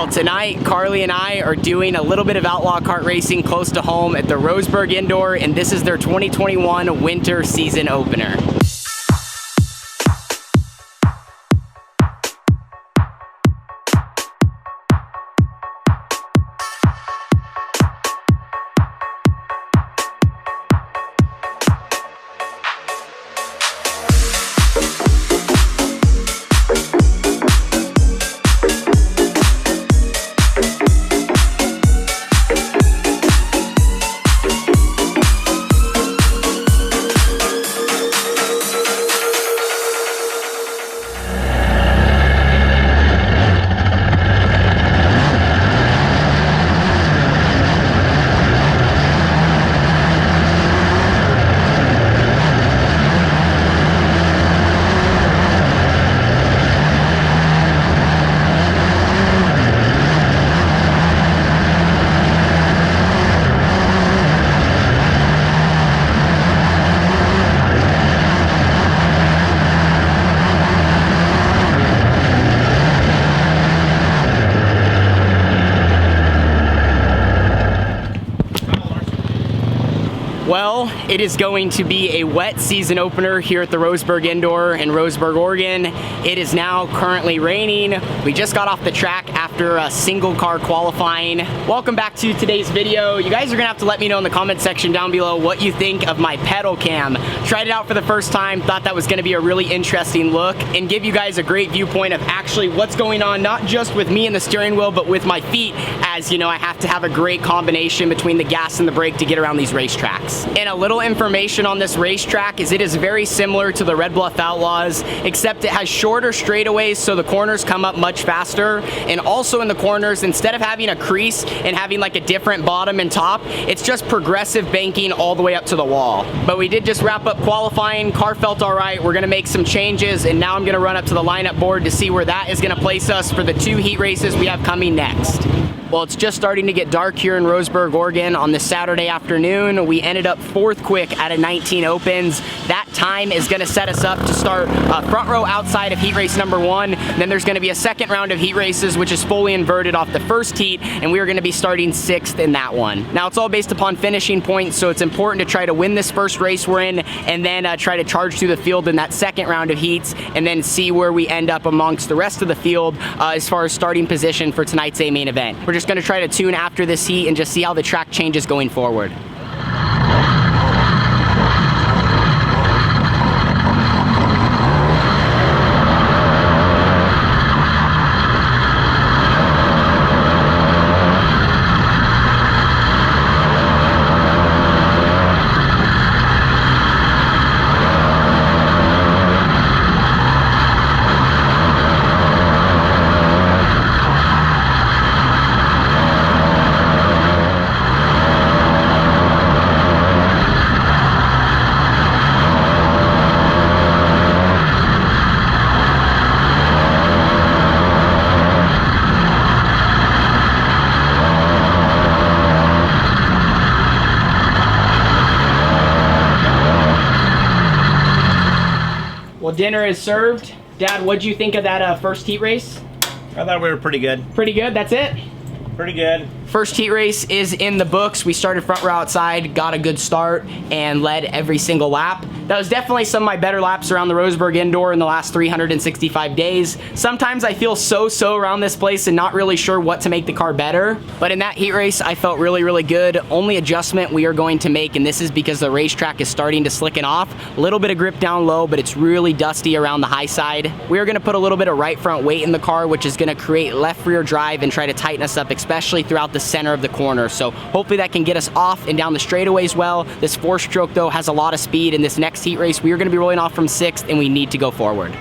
Well, tonight, Carly and I are doing a little bit of outlaw kart racing close to home at the Roseburg Indoor, and this is their 2021 winter season opener. Well, it is going to be a wet season opener here at the Roseburg Indoor in Roseburg, Oregon. It is now currently raining. We just got off the track after a single car qualifying. Welcome back to today's video. You guys are gonna have to let me know in the comment section down below what you think of my pedal cam. Tried it out for the first time, thought that was gonna be a really interesting look and give you guys a great viewpoint of actually what's going on, not just with me and the steering wheel, but with my feet, as you know, I have to have a great combination between the gas and the brake to get around these racetracks. And a little information on this racetrack is it is very similar to the Red Bluff Outlaws, except it has shorter straightaways, so the corners come up much faster. And also in the corners, instead of having a crease and having like a different bottom and top, it's just progressive banking all the way up to the wall. But we did just wrap up qualifying. Car felt all right. We're gonna make some changes, and now I'm gonna run up to the lineup board to see where that is gonna place us for the 2 heat races we have coming next. Well, it's just starting to get dark here in Roseburg, Oregon on this Saturday afternoon. We ended up 4th quick out of 19 opens. That time is gonna set us up to start front row outside of heat race number 1. Then there's gonna be a second round of heat races, which is fully inverted off the first heat, and we are gonna be starting 6th in that one. Now, it's all based upon finishing points, so it's important to try to win this first race we're in, and then try to charge through the field in that second round of heats, and then see where we end up amongst the rest of the field as far as starting position for tonight's A main event. We're just gonna try to tune after this heat and just see how the track changes going forward. Well, dinner is served. Dad, what'd you think of that first heat race? I thought we were pretty good. Pretty good, that's it? Pretty good. First heat race is in the books. We started front row outside, got a good start, and led every single lap. That was definitely some of my better laps around the Roseburg Indoor in the last 365 days. Sometimes I feel so around this place and not really sure what to make the car better. But in that heat race, I felt really good. Only adjustment we are going to make, and this is because the racetrack is starting to slicken off. A little bit of grip down low, but it's really dusty around the high side. We are gonna put a little bit of right front weight in the car, which is gonna create left rear drive and try to tighten us up, especially throughout the center of the corner. So hopefully that can get us off and down the straightaways well. This 4-stroke though has a lot of speed. In this next heat race, we are gonna be rolling off from 6th, and we need to go forward.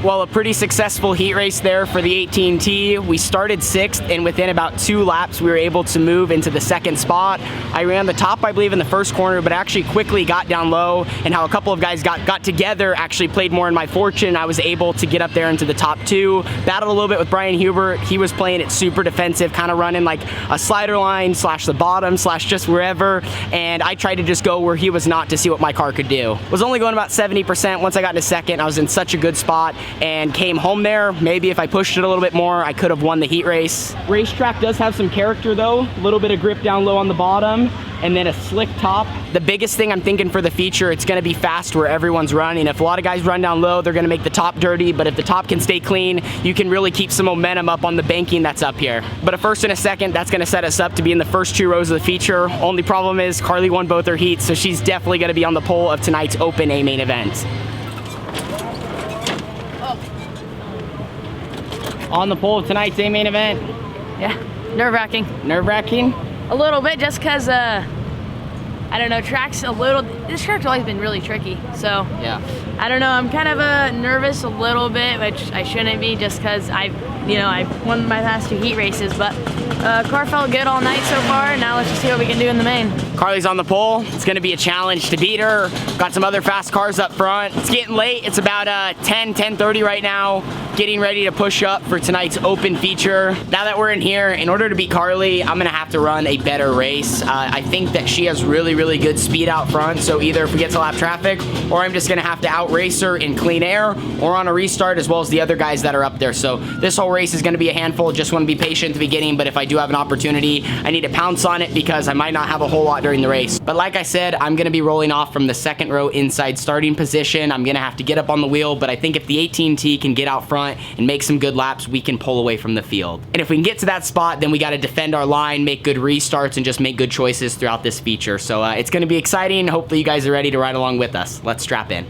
Well, a pretty successful heat race there for the 18T. We started 6th, and within about 2 laps, we were able to move into the 2nd spot. I ran the top, I believe, in the 1st corner, but actually quickly got down low, and how a couple of guys got together actually played more in my fortune. I was able to get up there into the top 2. Battled a little bit with Brian Hubert. He was playing it super defensive, kind of running like a slider line slash the bottom slash just wherever, and I tried to just go where he was not to see what my car could do. Was only going about 70%. Once I got into 2nd, I was in such a good spot and came home there. Maybe if I pushed it a little bit more, I could have won the heat race. Racetrack does have some character though. A little bit of grip down low on the bottom and then a slick top. The biggest thing I'm thinking for the feature, it's gonna be fast where everyone's running. If a lot of guys run down low, they're gonna make the top dirty, but if the top can stay clean, you can really keep some momentum up on the banking that's up here. But a 1st and a 2nd, that's gonna set us up to be in the first 2 rows of the feature. Only problem is Carly won both her heats, so she's definitely gonna be on the pole of tonight's Open A main event. On the pole of tonight's A main event. Yeah, nerve-wracking. Nerve-wracking? A little bit, just because, I don't know, this track's always been really tricky, so. Yeah. I don't know, I'm kind of nervous a little bit, which I shouldn't be just because I won my past 2 heat races, but car felt good all night so far. Now let's just see what we can do in the main. Carly's on the pole. It's gonna be a challenge to beat her. Got some other fast cars up front. It's getting late. It's about 10:30 right now. Getting ready to push up for tonight's Open feature. Now that we're in here, in order to beat Carly, I'm gonna have to run a better race. I think that she has really, really good speed out front, so either if we get to lap traffic, or I'm just gonna have to outrace her in clean air, or on a restart, as well as the other guys that are up there. So this whole race is gonna be a handful. Just wanna be patient at the beginning, but if I do have an opportunity, I need to pounce on it because I might not have a whole lot during the race. But like I said, I'm gonna be rolling off from the 2nd row inside starting position. I'm gonna have to get up on the wheel, but I think if the 18T can get out front and make some good laps, we can pull away from the field. And if we can get to that spot, then we gotta defend our line, make good restarts, and just make good choices throughout this feature. So it's gonna be exciting. Hopefully you guys are ready to ride along with us. Let's strap in.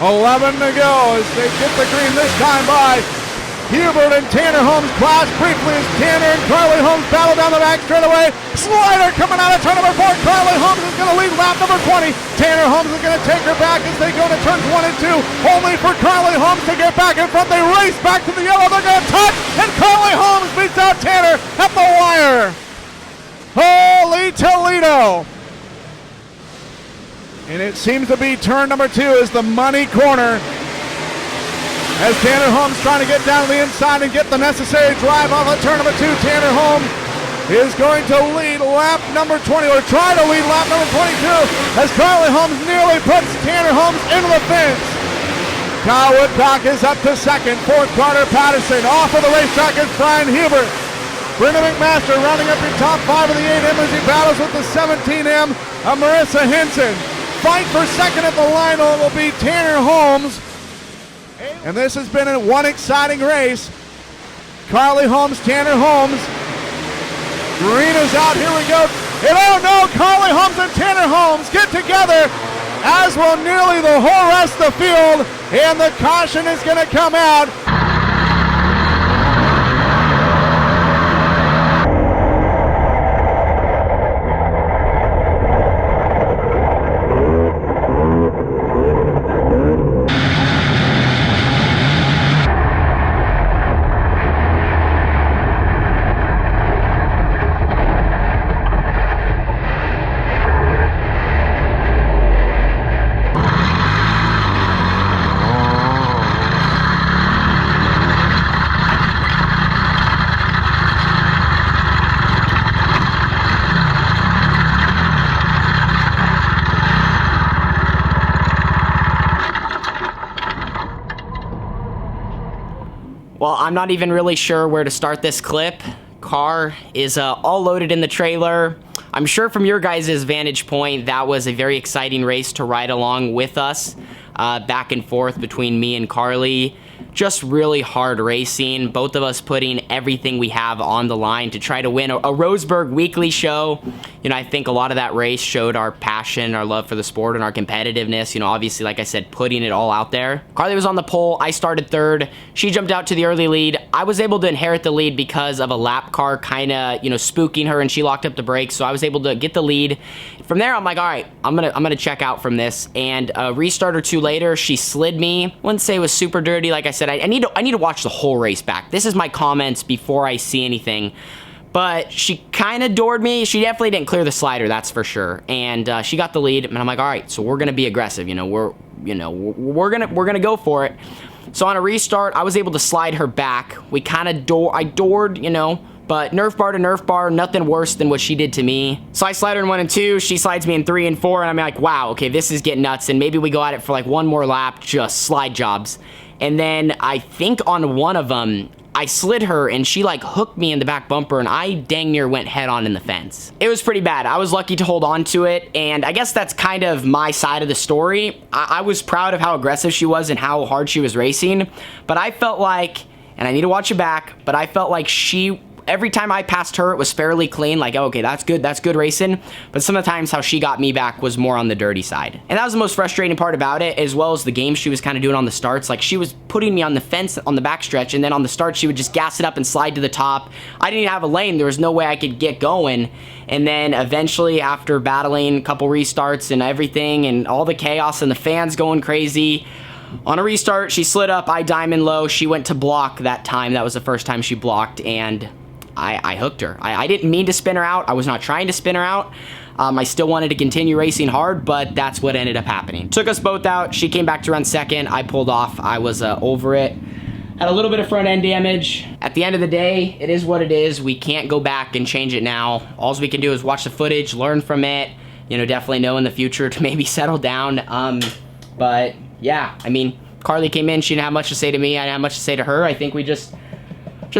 $11 to go as they get the green this time by Hubert and Tanner Holmes clash briefly as Tanner and Carly Holmes battle down the back straightaway. Slider coming out of turn number 4. Carly Holmes is going to lead lap number 20. Tanner Holmes is going to take her back as they go to turns 1 and 2. Only for Carly Holmes to get back in front. They race back to the yellow. They're going to touch, and Carly Holmes beats out Tanner at the wire. Holy Toledo. And it seems to be turn number 2 is the money corner. As Tanner Holmes trying to get down to the inside and get the necessary drive off of turn number 2. Tanner Holmes is going to lead lap number 20, or try to lead lap number 22, as Carly Holmes nearly puts Tanner Holmes into the fence. Kyle Woodcock is up to second. Fourth, Carter Patterson. Off of the racetrack is Brian Hubert. Brendan McMaster rounding up your top 5 of the 8M as he battles with the 17M of Marissa Henson. Fight for second at the line will be Tanner Holmes. And this has been one exciting race. Carly Holmes, Tanner Holmes. Green is out, here we go. And oh no, Carly Holmes and Tanner Holmes get together, as will nearly the whole rest of the field. And the caution is gonna come out. Well, I'm not even really sure where to start this clip. Car is all loaded in the trailer. I'm sure from your guys' vantage point, that was a very exciting race to ride along with us, back and forth between me and Carly. Just really hard racing, both of us putting everything we have on the line to try to win a Roseburg weekly show. You know, I think a lot of that race showed our passion, our love for the sport, and our competitiveness. You know, obviously, like I said, putting it all out there. Carly was on the pole. I started third. She jumped out to the early lead. I was able to inherit the lead because of a lap car kind of, you know, spooking her, and she locked up the brakes, so I was able to get the lead. From there, I'm like, all right, I'm gonna check out from this. And a restart or two later, she slid me. Wouldn't say it was super dirty. Like I said, I need to watch the whole race back. This is my comments before I see anything. But she kind of doored me. She definitely didn't clear the slider, that's for sure. And she got the lead, and I'm like, all right, so we're gonna be aggressive. You know, we're gonna go for it. So on a restart, I was able to slide her back. We kind of I doored, you know, but Nerf bar to Nerf bar, nothing worse than what she did to me. So I slide her in 1 and 2, she slides me in 3 and 4, and I'm like, wow, okay, this is getting nuts, and maybe we go at it for like one more lap, just slide jobs. And then I think on one of them, I slid her and she like hooked me in the back bumper, and I dang near went head on in the fence. It was pretty bad. I was lucky to hold on to it, and I guess that's kind of my side of the story. I was proud of how aggressive she was and how hard she was racing, but I felt like, and I need to watch it back, but I felt like every time I passed her, it was fairly clean, like, oh, okay, that's good racing. But some of the times how she got me back was more on the dirty side. And that was the most frustrating part about it, as well as the game she was kind of doing on the starts. Like, she was putting me on the fence on the backstretch, and then on the start, she would just gas it up and slide to the top. I didn't even have a lane. There was no way I could get going. And then eventually, after battling a couple restarts and everything, and all the chaos and the fans going crazy, on a restart, she slid up, I diamond low. She went to block that time. That was the first time she blocked, and I hooked her. I didn't mean to spin her out. I was not trying to spin her out. I still wanted to continue racing hard, but that's what ended up happening. Took us both out. She came back to run second. I pulled off. I was over it. Had a little bit of front end damage. At the end of the day, it is what it is. We can't go back and change it now. All we can do is watch the footage, learn from it, you know, definitely know in the future to maybe settle down. But yeah, I mean, Carly came in. She didn't have much to say to me. I didn't have much to say to her. I think we just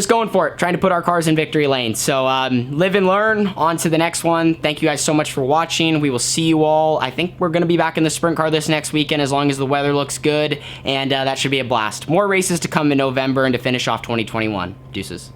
going for it, trying to put our cars in victory lane. So live and learn, on to the next one. Thank you guys so much for watching. We will see you all. I think we're gonna be back in the sprint car this next weekend, as long as the weather looks good, and that should be a blast. More races to come in November and to finish off 2021. Deuces.